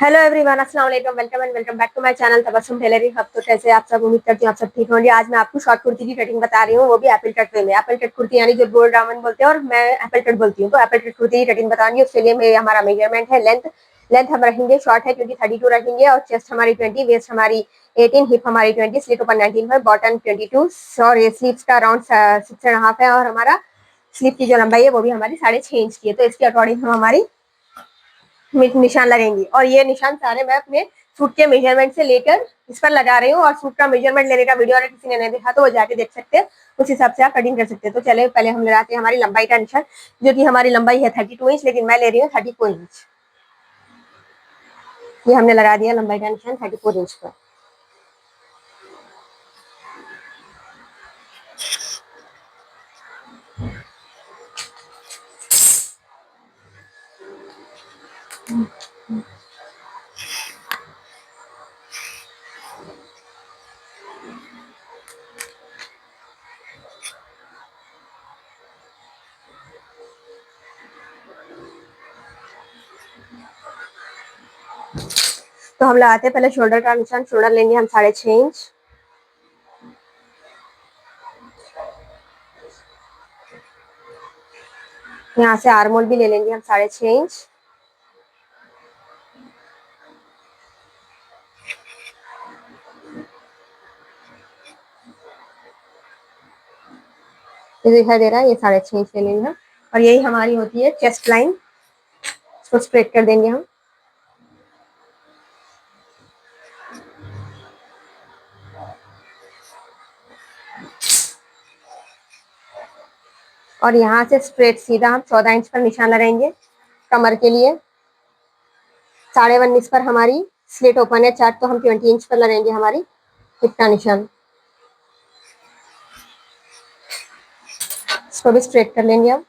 Hello everyone, अस्सलाम वालेकुम, welcome and welcome back to my channel Tabassum tailoring. अब तो कैसे आप सब, उम्मीद करती हूँ आप सब ठीक होंगे। आज मैं आपको शॉर्ट कुर्ती की कटिंग बता रही हूँ, वो भी एप्पल कट वे में। एप्पल कट कुर्ती यानी जो गोल दामन बोलते हैं और मैं एप्पल कट बोलती हूँ, तो एप्पल कट कुर्ती की कटिंग बताऊंगी। उसके लिए हमारा मेजरमेंट है लेंथ हम रखेंगे शॉर्ट है क्योंकि 32 रखेंगे, और चेस्ट हमारी 20, वेस्ट हमारी 18, हिप हमारी 20, स्लीट ऊपर 19 है, बॉटम 22 और ये स्लीव्स का अराउंड 6.5 है, और हमारा स्लीव की जो लंबाई है वो भी हमारी 6.5 इंच की है। तो इसके अकॉर्डिंग हम हमारी निशान लगेंगी, और ये निशान सारे मैं अपने सूट के मेजरमेंट से लेकर इस पर लगा रही हूँ। और सूट का मेजरमेंट लेने का वीडियो अगर किसी ने नहीं देखा तो वो जाके देख सकते हैं, उस हिसाब से आप कटिंग कर सकते हैं। तो चले पहले हम लगाते हैं हमारी लंबाई का निशान, जो कि हमारी लंबाई है 32 इंच, लेकिन मैं ले रही हूँ 34 इंच। ये हमने लगा दिया लंबाई का निशान 34 इंच पर। तो हम लगाते हैं पहले शोल्डर का निशान। शोल्डर लेंगे हम 6.5 इंच। यहाँ से आर्मोल भी ले लेंगे हम 6.5 इंच। ये दिखाई दे रहा है, ये 6.5 इंच ले लेंगे हम। और यही हमारी होती है चेस्ट लाइन, इसको स्ट्रेट कर देंगे हम। और यहाँ से स्ट्रेट सीधा हम 14 इंच पर निशान लगाएंगे कमर के लिए। 1.5 इंच पर हमारी स्लिट ओपन है चार्ट, तो हम 20 इंच पर लगाएंगे हमारी हिप का निशान। इसको भी स्ट्रेट कर लेंगे हम।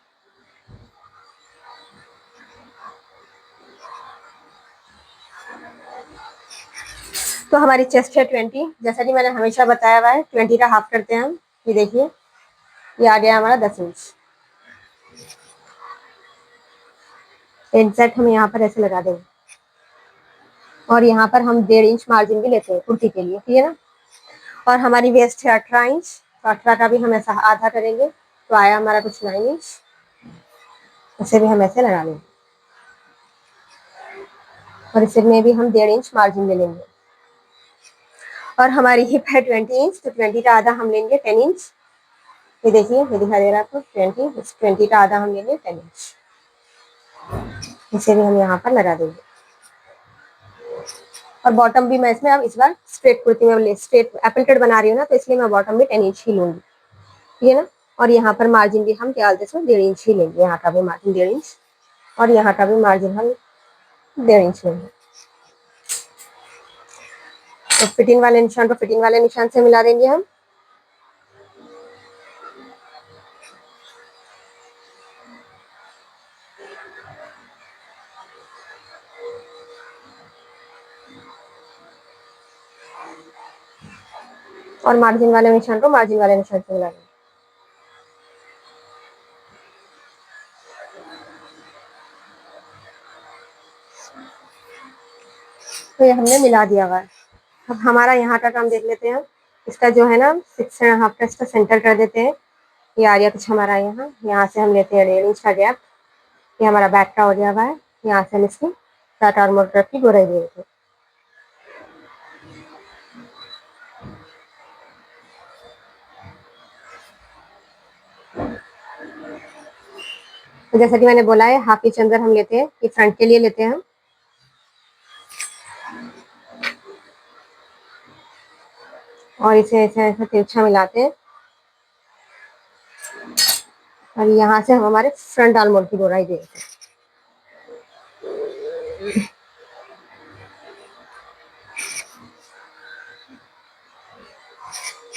तो हमारी चेस्ट है 20, जैसा कि मैंने हमेशा बताया हुआ है 20 का हाफ करते हैं हम। ये देखिए, ये आ गया हमारा 10 इंच। एग्जैक्ट हम यहाँ पर ऐसे लगा देंगे, और यहाँ पर हम 1.5 इंच मार्जिन भी लेते हैं कुर्ती के लिए, ठीक है ना। और हमारी वेस्ट है 18 इंच, तो 18 का भी हम ऐसा आधा करेंगे, तो आया हमारा कुछ 9 इंच। इसे भी हम ऐसे लगा लेंगे, और इसे में भी हम 1.5 इंच मार्जिन ले लेंगे। और हमारी हिप है 20 इंच, तो 20 का आधा हम लेंगे 10 इंच। ये देखिए, ये दिखा दे रहा है आपको 20, इस 20 का आधा हम लेंगे 10 इंच। इसे भी हम यहाँ पर लगा देंगे। और बॉटम भी मैं इसमें अब इस बार स्ट्रेट कुर्ती में स्ट्रेट एप्पल कट बना रही हूँ ना, तो इसलिए मैं बॉटम भी 10 इंच ही लूंगी, ठीक है ना। और यहाँ पर मार्जिन भी हम क्या बोलते हैं 1.5 इंच ही लेंगे। यहाँ का भी मार्जिन 1.5 इंच, और यहाँ का भी मार्जिन हम 1.5 इंच लेंगे। तो फिटिंग वाले निशान को फिटिंग वाले निशान से मिला देंगे हम। और मार्जिन वाले निशान को मार्जिन वाले निशान से मिला देंगे। तो ये हमने मिला दिया हुआ है। अब हमारा यहाँ का काम देख लेते हैं। इसका जो है ना 6.5 का इसका सेंटर कर देते हैं। ये आ गया कुछ हमारा यहाँ, यहाँ से हम लेते हैं 1.5 इंच का गैप। ये हमारा बैक का हो गया हुआ है, यहाँ से हम इसकी फ्रंट और मोटर की गोराई दे देते हैं। तो जैसा कि मैंने बोला है, हाफ इंच अंदर हम लेते हैं, ये फ्रंट के लिए लेते हैं हम। और इसे ऐसे ऐसे तिरछा मिलाते हैं, और यहाँ से हम हमारे फ्रंट आर्म की गोराई दे देते हैं।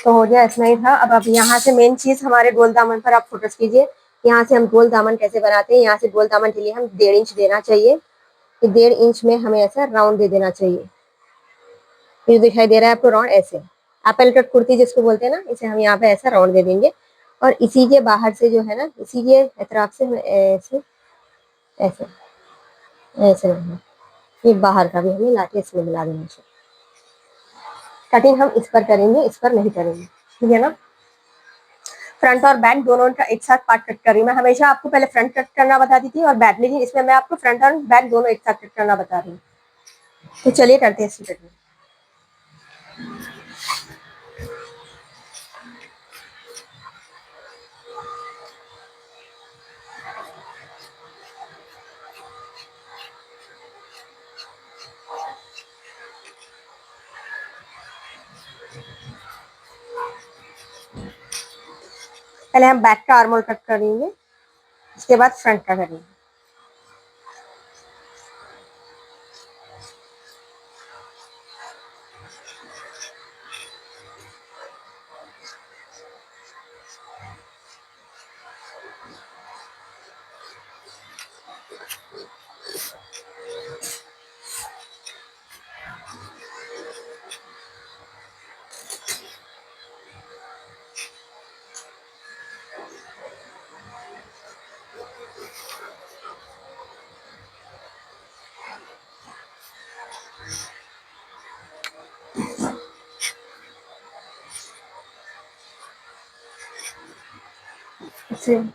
तो हो गया, इतना ही था। अब यहाँ से मेन चीज हमारे गोल दामन पर आप फोकस कीजिए। यहाँ से हम गोल दामन कैसे बनाते हैं। यहाँ से गोल दामन के लिए हम 1.5 इंच देना चाहिए, कि 1.5 इंच में हमें ऐसा राउंड दे देना चाहिए। ये दिखाई दे रहा है आपको राउंड, ऐसे एप्पल कट कुर्ती जिसको बोलते हैं ना, इसे हम यहाँ पे ऐसा राउंड दे देंगे। और इसी के बाहर से जो है ना, इसी के एतराफ से ऐसे ऐसे ऐसे ये बाहर का भी हमें लाके इसमें मिला देना चाहिए। कटिंग हम इस पर करेंगे, इस पर नहीं करेंगे, ठीक है ना। फ्रंट और बैक दोनों का एक साथ पार्ट कट कर रही हूँ मैं। हमेशा आपको पहले फ्रंट कट करना बताती थी और बैक, लेकिन इसमें मैं आपको फ्रंट और बैक दोनों एक साथ कट करना बता रही हूँ। तो चलिए करते हैं इसकी कटिंग। पहले हम बैक का आर्म होल कट करेंगे, उसके बाद फ्रंट का करेंगे।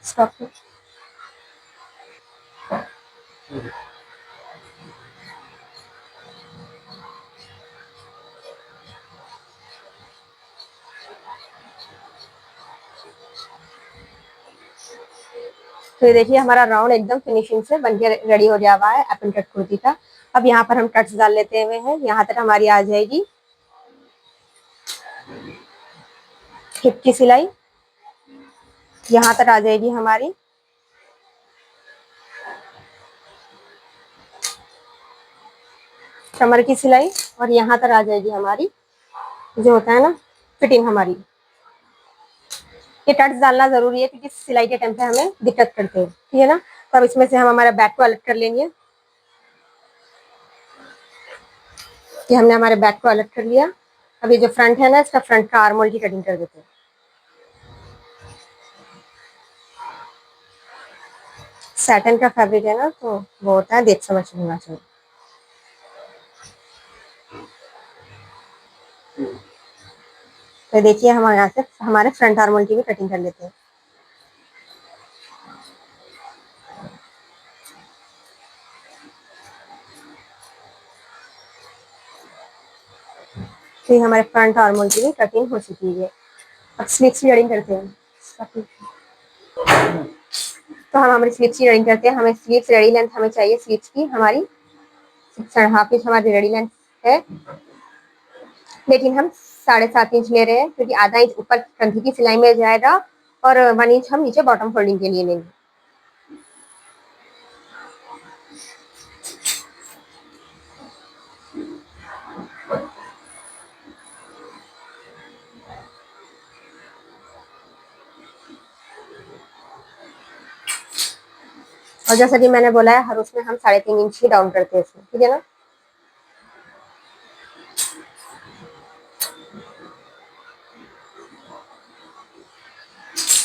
स्टॉप। तो ये देखिए हमारा राउंड एकदम फिनिशिंग से बनके रेडी हो गया हुआ है एप्पल कट कुर्ती का। अब यहाँ पर हम कट्स डाल लेते हुए हैं। यहाँ तक हमारी आ जाएगी हिप की सिलाई, यहाँ तक आ जाएगी हमारी कमर की सिलाई, और यहाँ तक आ जाएगी हमारी जो होता है ना फिटिंग हमारी। ये टक्स डालना जरूरी है क्योंकि सिलाई के टाइम पे हमें दिक्कत करते हैं, ठीक है ना। तो अब इसमें से हम हमारा बैक को अलग कर लेंगे। ये हमने हमारे बैक को अलग कर लिया। अब ये जो फ्रंट है ना, इसका फ्रंट का आर्म होल की कटिंग कर देते हैं। सैटन का फैब्रिक है ना, तो वो होता है देख समझ होना चाहिए। तो देखिए हम यहाँ से हमारे फ्रंट आर्म होल की भी कटिंग कर लेते हैं। तो ये हमारे फ्रंट आर्म होल की भी कटिंग हो चुकी है। अब स्लीव्स की कटिंग करते हैं। तो हम हमारी स्लीव्स की कटिंग करते हैं। हमें स्लीव्स रेडी लेंथ हमें चाहिए स्लीव्स की हमारी 6.5 इंच हमारी रेडी लेंथ है, लेकिन हम 7.5 इंच ले रहे हैं क्योंकि आधा इंच ऊपर कंधी की सिलाई में जाएगा और 1 इंच हम नीचे बॉटम फोल्डिंग के लिए लेंगे। और जैसा कि मैंने बोला है हर उसमें हम 3.5 इंच ही डाउन करते हैं इसमें, ठीक है ना।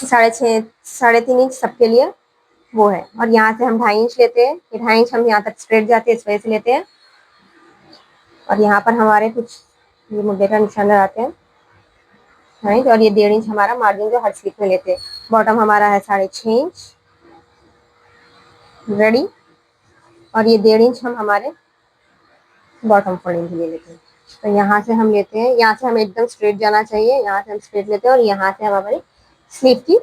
साढ़े तीन इंच सबके लिए वो है। और यहाँ से हम 2.5 इंच लेते हैं। 2.5 इंच हम यहाँ तक स्ट्रेट जाते हैं इस वजह से लेते हैं। और यहाँ पर हमारे कुछ ये मुद्दे का निशान लगाते हैं, राइट। और ये 1.5 इंच हमारा मार्जिन जो हर स्लीव में लेते हैं। बॉटम हमारा है 6.5 इंच रेडी, और ये 1.5 इंच हम हमारे बॉटम फोल्डिंग के लिए लेते हैं। तो यहाँ से हम लेते हैं, यहाँ से हमें एकदम स्ट्रेट जाना चाहिए। यहाँ से हम स्ट्रेट लेते हैं और यहाँ से हम हमारी स्लीव की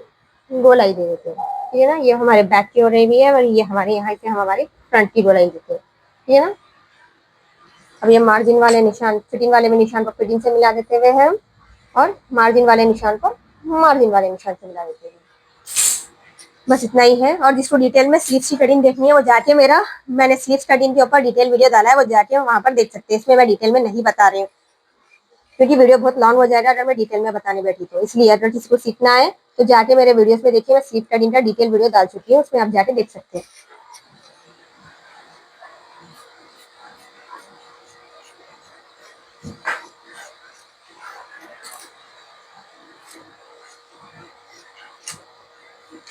गोलाई दे देते हैं, ठीक है ना। ये हमारे बैक की हो रही हुई है और ये हमारे यहाँ से हम हमारी फ्रंट की गोलाई देते हैं, ठीक है ना। अब ये मार्जिन वाले निशान, फिटिंग वाले में निशान को फिटिंग से मिला देते हुए हैं और मार्जिन वाले निशान को मार्जिन वाले निशान से मिला देते हैं। बस इतना ही है। और जिसको डिटेल में स्लीव्स की कटिंग देखनी है वो जाके मैंने स्लीव्स कटिंग के ऊपर डिटेल वीडियो डाला है, वो जाके वहां पर देख सकते हैं। इसमें मैं डिटेल में नहीं बता रही हूँ क्योंकि वीडियो बहुत लॉन्ग हो जाएगा अगर मैं डिटेल में बताने बैठी तो। इसलिए अगर किसी को सीखना है तो जाके मेरे वीडियोस में देखिए, मैं स्लीव कटिंग का डिटेल वीडियो डाल चुकी हूँ, उसमें आप जाके देख सकते हैं।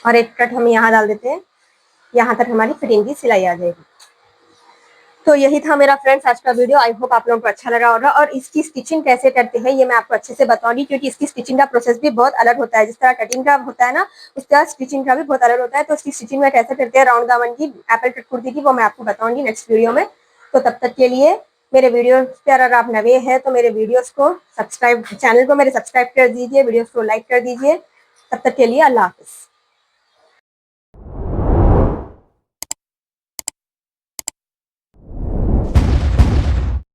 और एक कट हम यहाँ डाल देते हैं, यहाँ तक हमारी फिटिंग की सिलाई आ जाएगी। तो यही था मेरा फ्रेंड्स आज का वीडियो। आई होप आप लोगों को अच्छा लगा होगा। और इसकी स्टिचिंग कैसे करते हैं ये मैं आपको अच्छे से बताऊंगी, क्योंकि इसकी स्टिचिंग का प्रोसेस भी बहुत अलग होता है। जिस तरह कटिंग का होता है ना, उस तरह स्टिचिंग का भी बहुत अलग होता है। तो इसकी स्टिचिंग में कैसे करते हैं राउंड दामन की, एप्पल कट कुर्ती की, वो मैं आपको बताऊंगी नेक्स्ट वीडियो में। तो तब तक के लिए मेरे वीडियो पर अगर आप नए हैं तो मेरे वीडियोस को सब्सक्राइब, चैनल को मेरे सब्सक्राइब कर दीजिए, वीडियोस को लाइक कर दीजिए। तब तक के लिए अल्लाह हाफिज।